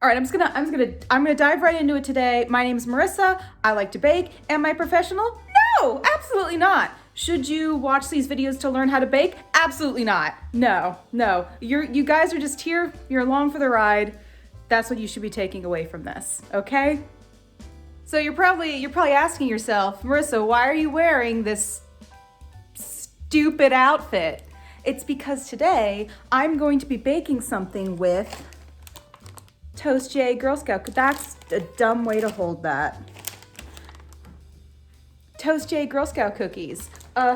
All right, I'm gonna dive right into it today. My name is Marissa. I like to bake. Am I professional? No, absolutely not. Should you watch these videos to learn how to bake? Absolutely not. No. You guys are just here. You're along for the ride. That's what you should be taking away from this. Okay? So you're probably asking yourself, Marissa, why are you wearing this stupid outfit? It's because today I'm going to be baking something with Toast J Girl Scout. That's a dumb way to hold that. Toast J Girl Scout cookies.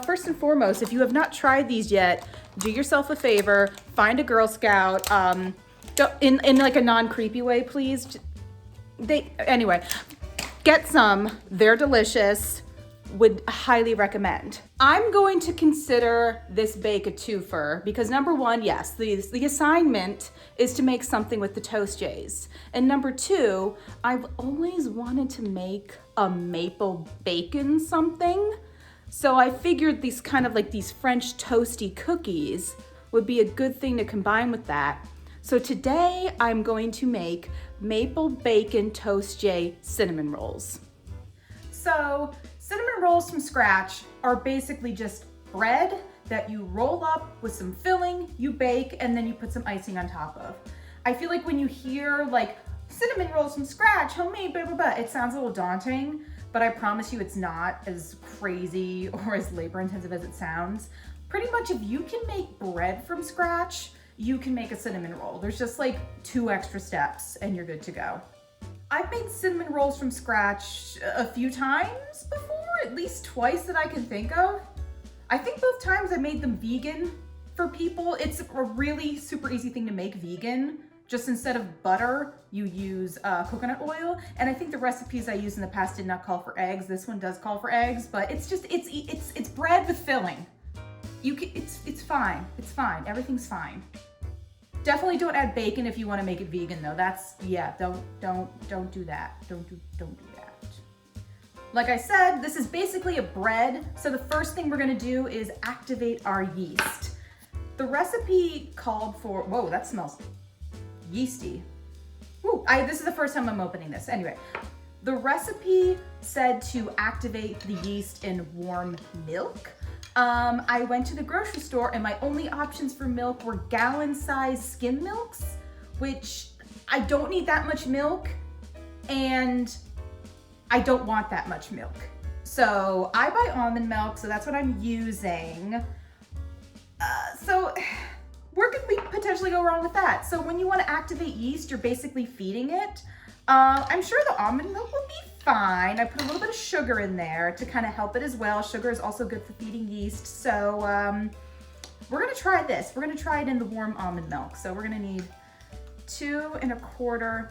First and foremost, if you have not tried these yet, do yourself a favor, find a Girl Scout, in like a non-creepy way, please. Anyway, get some. They're delicious. Would highly recommend. I'm going to consider this bake a twofer because number one, yes, the assignment is to make something with the Toast J's. And number two, I've always wanted to make a maple bacon something. So I figured these kind of like these French toasty cookies would be a good thing to combine with that. So today I'm going to make maple bacon Toast J cinnamon rolls. So cinnamon rolls from scratch are basically just bread that you roll up with some filling, you bake, and then you put some icing on top of. I feel like when you hear like cinnamon rolls from scratch, homemade, blah, blah, blah, it sounds a little daunting, but I promise you it's not as crazy or as labor intensive as it sounds. Pretty much if you can make bread from scratch, you can make a cinnamon roll. There's just like 2 extra steps and you're good to go. I've made cinnamon rolls from scratch a few times before, at least twice that I can think of. I think both times I made them vegan for people. It's a really super easy thing to make vegan. Just instead of butter, you use coconut oil. And I think the recipes I used in the past did not call for eggs. This one does call for eggs, but it's just, it's bread with filling. It's fine, it's fine, everything's fine. Definitely don't add bacon if you want to make it vegan though. That's, yeah, don't do that. Don't do that. Like I said, this is basically a bread. So the first thing we're gonna do is activate our yeast. The recipe called for, whoa, that smells yeasty. Ooh, this is the first time I'm opening this. Anyway, the recipe said to activate the yeast in warm milk. I went to the grocery store and my only options for milk were gallon-sized skim milks, which I don't need that much milk and I don't want that much milk. So I buy almond milk, so that's what I'm using. So where could we potentially go wrong with that? So when you want to activate yeast, you're basically feeding it. I'm sure the almond milk will be fine. I put a little bit of sugar in there to kind of help it as well. Sugar is also good for feeding yeast. So we're gonna try this. We're gonna try it in the warm almond milk. So we're gonna need 2 1/4.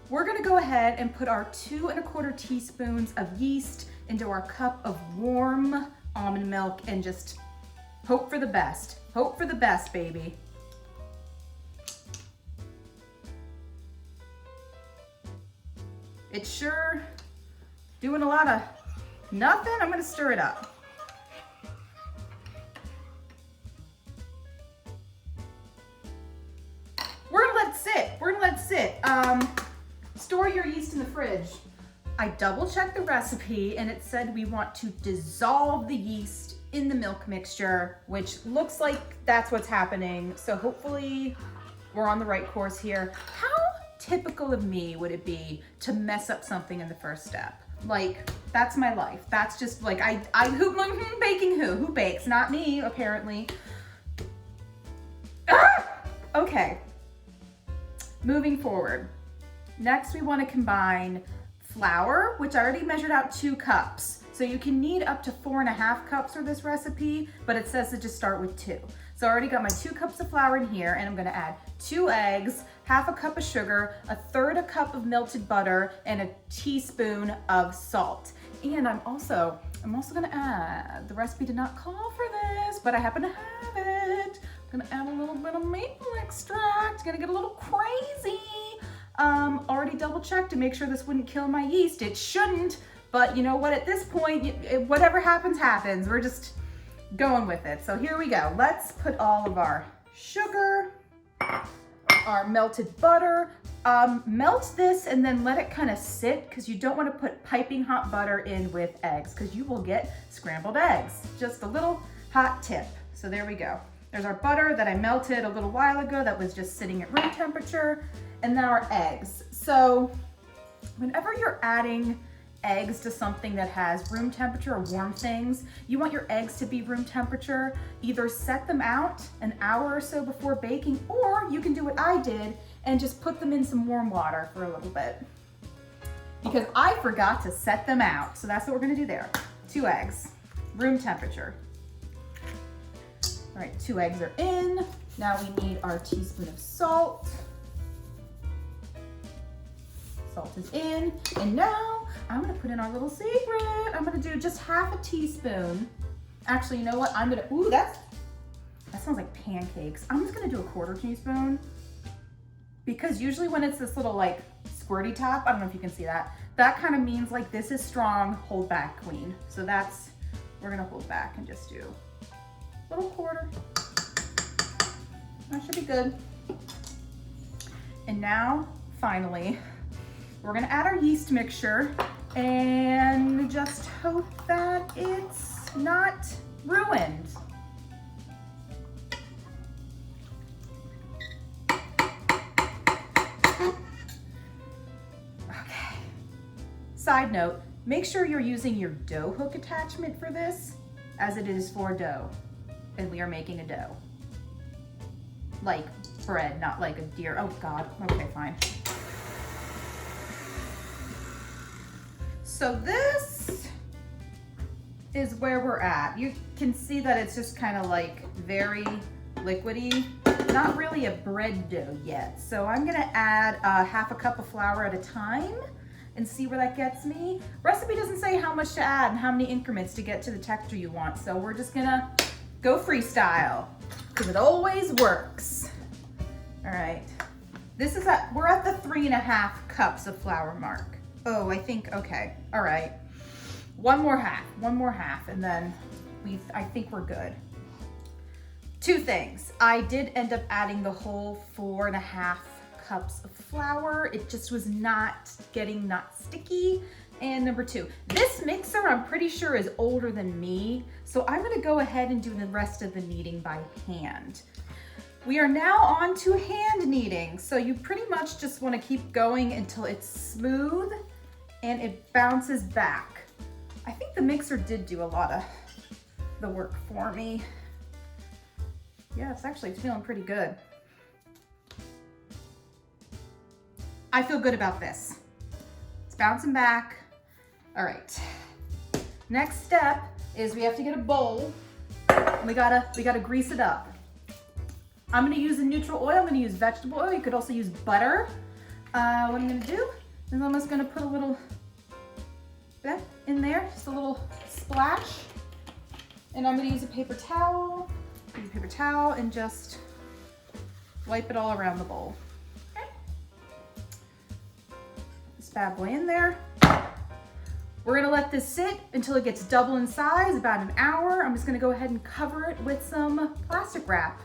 We're gonna go ahead and put our 2 1/4 teaspoons of yeast into our cup of warm almond milk and just hope for the best. Hope for the best, baby. It's sure doing a lot of nothing. I'm gonna stir it up. We're gonna let it sit. Store your yeast in the fridge. I double checked the recipe and it said we want to dissolve the yeast in the milk mixture, which looks like that's what's happening. So hopefully we're on the right course here. How typical of me would it be to mess up something in the first step? Like, that's my life. That's just like, baking who bakes? Not me, apparently. Okay, moving forward. Next, we want to combine flour, which I already measured out 2 cups. So you can need up to 4 1/2 cups for this recipe, but it says to just start with 2. So I already got my 2 cups of flour in here and I'm gonna add 2 eggs, 1/2 cup of sugar, 1/3 cup of melted butter, and a teaspoon of salt. And I'm also gonna add, the recipe did not call for this, but I happen to have it. I'm gonna add a little bit of maple extract. Gonna get a little crazy. Already double checked to make sure this wouldn't kill my yeast. It shouldn't, but you know what, at this point, whatever happens, happens. We're just going with it. So here we go. Let's put all of our sugar, our melted butter. Melt this and then let it kind of sit, because you don't want to put piping hot butter in with eggs, because you will get scrambled eggs. Just a little hot tip. So there we go. There's our butter that I melted a little while ago that was just sitting at room temperature, and now our eggs. So whenever you're adding eggs to something that has room temperature or warm things, you want your eggs to be room temperature. Either set them out an hour or so before baking, or you can do what I did and just put them in some warm water for a little bit, because I forgot to set them out. So that's what we're gonna do there. 2 eggs, room temperature. All right, 2 eggs are in. Now we need our teaspoon of salt. Salt is in, and now I'm gonna put in our little secret. I'm gonna do just half a teaspoon. Actually, you know what? I'm gonna, ooh, that sounds like pancakes. I'm just gonna do a 1/4 teaspoon, because usually when it's this little like squirty top, I don't know if you can see that, that kind of means like this is strong, hold back, queen. So that's, we're gonna hold back and just do a little 1/4. That should be good. And now, finally, we're gonna add our yeast mixture and just hope that it's not ruined. Okay. Side note, make sure you're using your dough hook attachment for this, as it is for dough, and we are making a dough. Like bread, not like a deer. Oh God, okay, fine. So this is where we're at. You can see that it's just kind of like very liquidy, not really a bread dough yet. So I'm gonna add 1/2 cup of flour at a time and see where that gets me. Recipe doesn't say how much to add and how many increments to get to the texture you want. So we're just gonna go freestyle, because it always works. All right, this is we're at the 3.5 cups of flour mark. Oh, I think, okay, all right. One more half, and then I think we're good. 2 things. I did end up adding the whole 4.5 cups of flour. It just was not sticky. And number 2, this mixer I'm pretty sure is older than me, so I'm gonna go ahead and do the rest of the kneading by hand. We are now on to hand kneading. So you pretty much just wanna keep going until it's smooth and it bounces back. I think the mixer did do a lot of the work for me. Yeah, it's feeling pretty good. I feel good about this. It's bouncing back. All right. Next step is we have to get a bowl. And we gotta grease it up. I'm gonna use a neutral oil. I'm gonna use vegetable oil. You could also use butter. What I'm gonna do is I'm just gonna put a little bit in there, just a little splash. And I'm gonna use a paper towel. And just wipe it all around the bowl. Okay. This bad boy in there. We're gonna let this sit until it gets double in size, about an hour. I'm just gonna go ahead and cover it with some plastic wrap.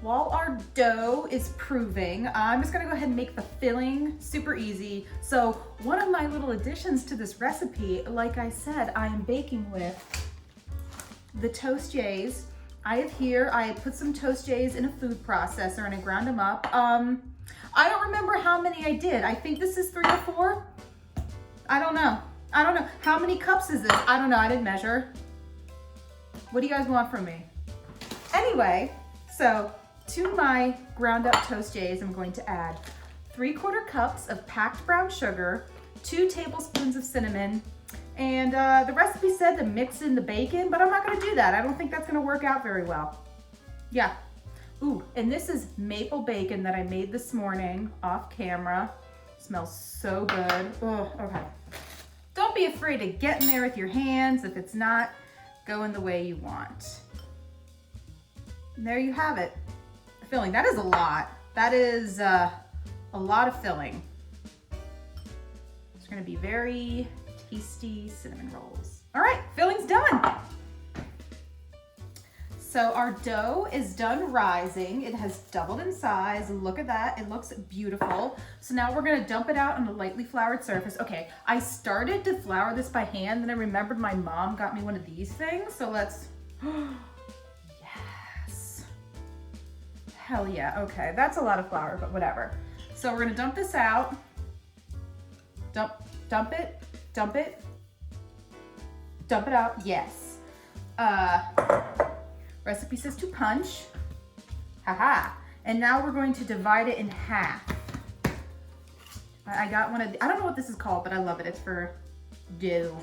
While our dough is proving, I'm just gonna go ahead and make the filling super easy. So one of my little additions to this recipe, like I said, I am baking with the Toast Jays. I put some Toast Jays in a food processor and I ground them up. I don't remember how many I did. I think this is 3 or 4. I don't know. How many cups is this? I don't know, I didn't measure. What do you guys want from me? Anyway, so to my ground up Toast Jays, I'm going to add 3/4 cups of packed brown sugar, 2 tablespoons of cinnamon, and the recipe said to mix in the bacon, but I'm not gonna do that. I don't think that's gonna work out very well. Yeah. Ooh, and this is maple bacon that I made this morning off camera. Smells so good. Oh, okay. Don't be afraid to get in there with your hands if it's not going the way you want. And there you have it. The filling, that is a lot. That is a lot of filling. It's gonna be very tasty cinnamon rolls. All right, filling's done. So our dough is done rising. It has doubled in size. Look at that. It looks beautiful. So now we're gonna dump it out on a lightly floured surface. Okay, I started to flour this by hand, then I remembered my mom got me one of these things. So let's, yes. Hell yeah, okay. That's a lot of flour, but whatever. So we're gonna dump this out. Dump it, dump it. Dump it out, yes. Recipe says to punch. Haha. And now we're going to divide it in half. I got one of, I don't know what this is called, but I love it. It's for dough.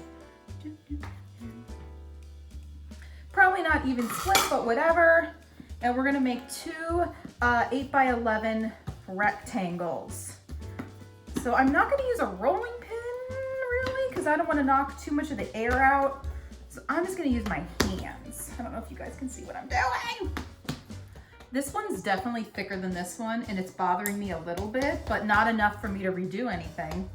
Probably not even split, but whatever. And we're gonna make two 8 by 11 rectangles. So I'm not gonna use a rolling pin, really, because I don't wanna knock too much of the air out. So I'm just gonna use my hands. I don't know if you guys can see what I'm doing. This one's definitely thicker than this one, and it's bothering me a little bit, but not enough for me to redo anything.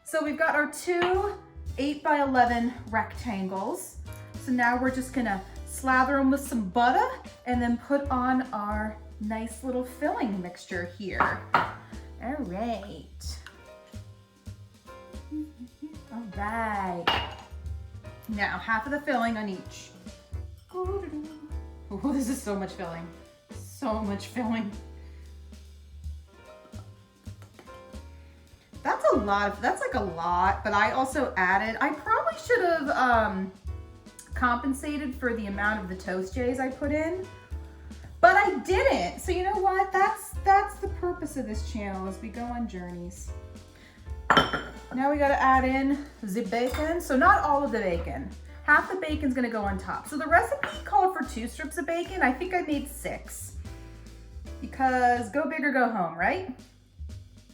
So we've got our two 8 by 11 rectangles. So now we're just gonna slather them with some butter and then put on our nice little filling mixture here. All right. All right. Now half of the filling on each. Oh, this is so much filling. So much filling. That's a lot. That's like a lot, but I also added, I probably should have compensated for the amount of the toast J's I put in, but I didn't. So you know what? That's the purpose of this channel, is we go on journeys. Now we gotta add in the bacon. So not all of the bacon. Half the bacon's gonna go on top. So the recipe called for 2 strips of bacon. I think I made 6. Because go big or go home, right?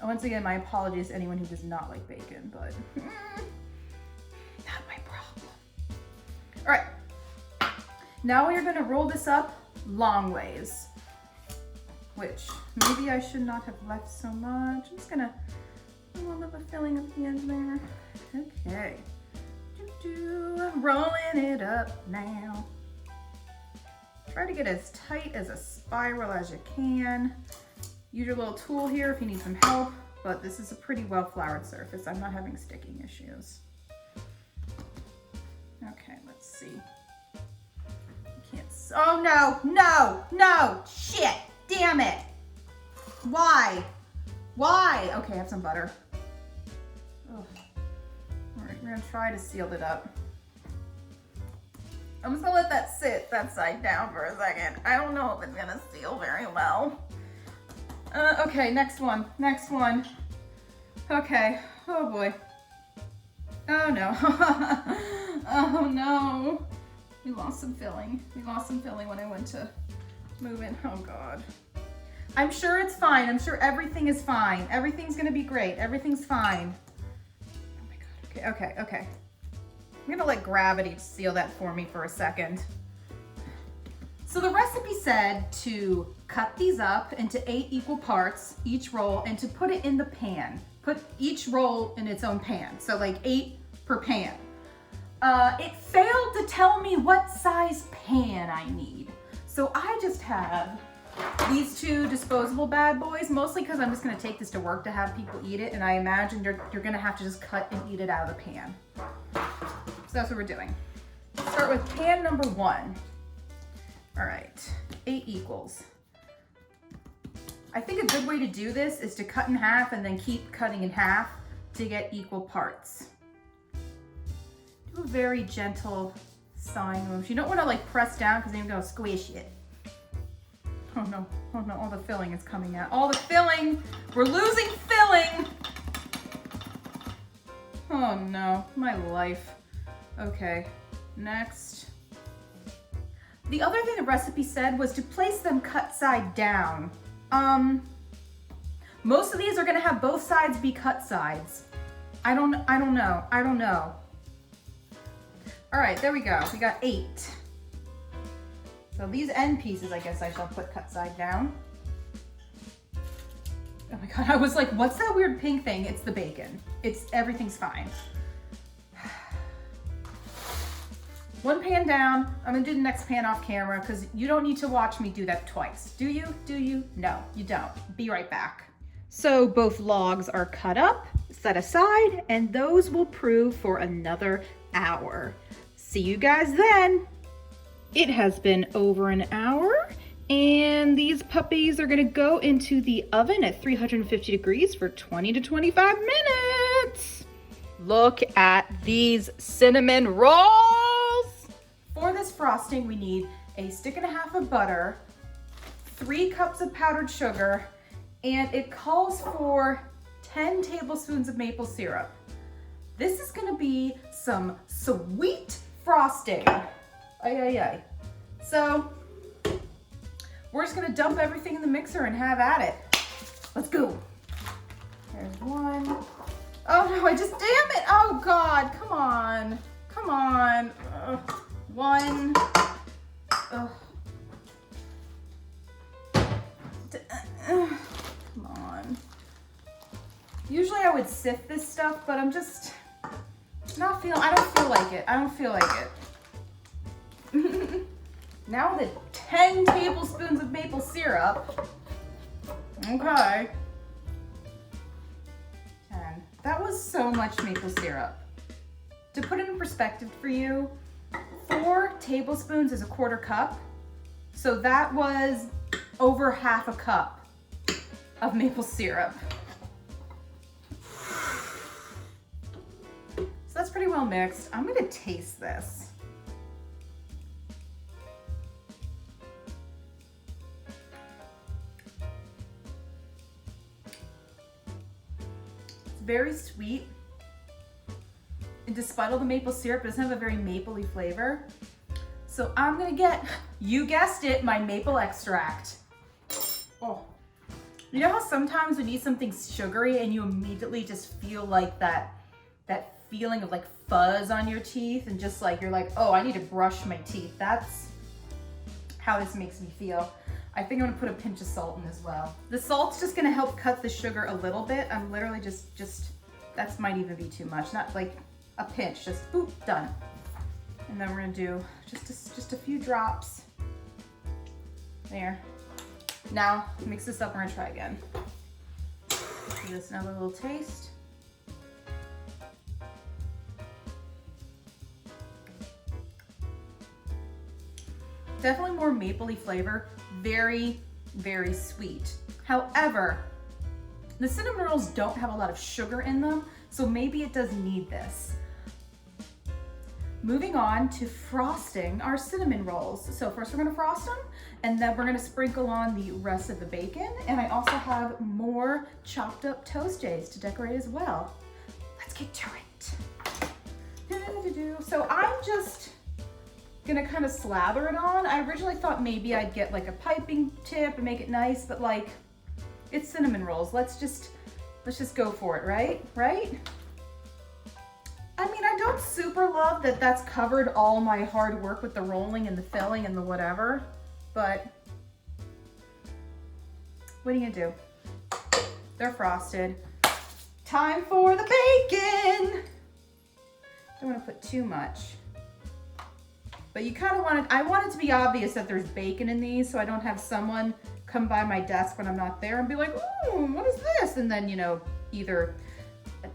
Once again, my apologies to anyone who does not like bacon, but not my problem. All right, now we are gonna roll this up long ways, which maybe I should not have left so much. I'm just gonna do a little filling at the end there. Okay. Rolling it up now. Try to get as tight as a spiral as you can. Use your little tool here if you need some help, but this is a pretty well floured surface. I'm not having sticking issues. Okay, let's see. Oh no, no, no, shit, damn it. Why? Why? Okay, I have some butter. Ugh. All right, we're gonna try to seal it up. I'm just gonna let that sit that side down for a second. I don't know if it's gonna seal very well. Okay, next one, next one. Okay, oh boy. Oh no, oh no. We lost some filling. We lost some filling when I went to move in, oh God. I'm sure it's fine. I'm sure everything is fine. Everything's gonna be great. Everything's fine. Oh my God, okay, okay, okay. I'm gonna let gravity seal that for me for a second. So the recipe said to cut these up into 8 equal parts, each roll, and to put it in the pan. Put each roll in its own pan. So like 8 per pan. It failed to tell me what size pan I need. So I just have these 2 disposable bad boys, mostly because I'm just gonna take this to work to have people eat it, and I imagine you're gonna have to just cut and eat it out of the pan. So that's what we're doing. Start with pan number 1. All right, 8 equals. I think a good way to do this is to cut in half and then keep cutting in half to get equal parts. Do a very gentle sawing motion. You don't want to like press down because then you're gonna squish it. Oh no, all the filling is coming out. All the filling, we're losing filling. Oh no, my life. Okay, next. The other thing the recipe said was to place them cut side down. Most of these are gonna have both sides be cut sides. I don't know. All right, there we go. We got 8. So these end pieces, I guess I shall put cut side down. Oh my God, I was like, what's that weird pink thing? It's the bacon. Everything's fine. One pan down. I'm gonna do the next pan off camera because you don't need to watch me do that twice. Do you? Do you? No, you don't. Be right back. So both logs are cut up, set aside, and those will brew for another hour. See you guys then. It has been over an hour, and these puppies are gonna go into the oven at 350 degrees for 20 to 25 minutes. Look at these cinnamon rolls. For this frosting, we need a stick and a half of butter, 3 cups of powdered sugar, and it calls for 10 tablespoons of maple syrup. This is gonna be some sweet frosting. Ay. So, we're just gonna dump everything in the mixer and have at it. Let's go. There's one. Oh no, damn it. Oh God, come on. Come on. One. Ugh. Come on. Usually I would sift this stuff, but I'm just not feeling, I don't feel like it. I don't feel like it. Now the 10 tablespoons of maple syrup. Okay. 10. That was so much maple syrup. To put it in perspective for you, 4 tablespoons is a quarter cup. So that was over half a cup of maple syrup. So that's pretty well mixed. I'm gonna taste this. It's very sweet. And despite all the maple syrup, it doesn't have a very mapley flavor. So I'm gonna get, you guessed it, my maple extract. Oh, you know how sometimes when you eat something sugary and you immediately just feel like that feeling of like fuzz on your teeth and just like, you're like, oh, I need to brush my teeth. That's how this makes me feel. I think I'm gonna put a pinch of salt in as well. The salt's just gonna help cut the sugar a little bit. I'm literally just that might even be too much. Not like a pinch, just boop, done. And then we're gonna do just a few drops. There. Now, mix this up, we're gonna try again. Give this another little taste. Definitely more mapley flavor, very, very sweet. However, the cinnamon rolls don't have a lot of sugar in them, so maybe it does need this. Moving on to frosting our cinnamon rolls. So first we're gonna frost them, and then we're gonna sprinkle on the rest of the bacon. And I also have more chopped up toast J's to decorate as well. Let's get to it. So I'm just gonna kind of slather it on. I originally thought maybe I'd get like a piping tip and make it nice, but like, it's cinnamon rolls. Let's just go for it, right? I mean, I don't super love that that's covered all my hard work with the rolling and the filling and the whatever, but what are you gonna do? They're frosted. Time for the bacon. Don't want to put too much, but you kind of I want it to be obvious that there's bacon in these, so I don't have someone come by my desk when I'm not there and be like, ooh, what is this? And then, you know, either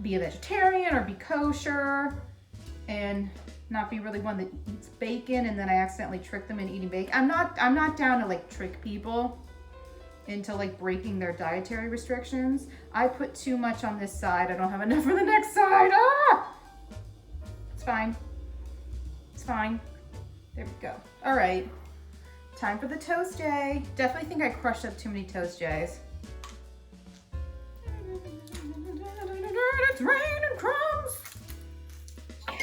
be a vegetarian or be kosher and not be really one that eats bacon, and then I accidentally trick them into eating bacon. I'm not down to like trick people into like breaking their dietary restrictions. I put too much on this side. I don't have enough for the next side. Ah! It's fine. It's fine. There we go. All right. Time for the toast J. Definitely think I crushed up too many toast J's. It's raining crumbs. All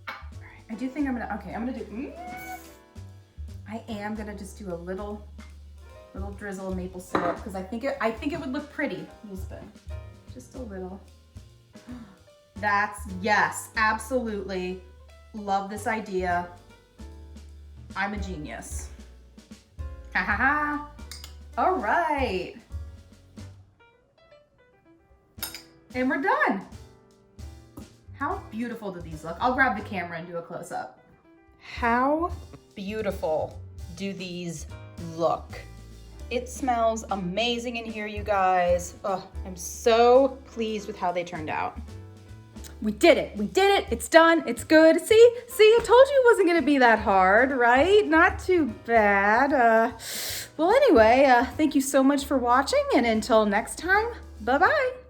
right. I do think I'm gonna do, I am gonna just do a little drizzle of maple syrup because I think it would look pretty. Use spoon. Just a little. Yes, absolutely. Love this idea. I'm a genius. Ha ha ha. All right. And we're done. How beautiful do these look? I'll grab the camera and do a close-up. How beautiful do these look? It smells amazing in here, you guys. Oh, I'm so pleased with how they turned out. We did it, it's done, it's good. See, I told you it wasn't gonna be that hard, right? Not too bad. Well, anyway, thank you so much for watching, and until next time, bye-bye.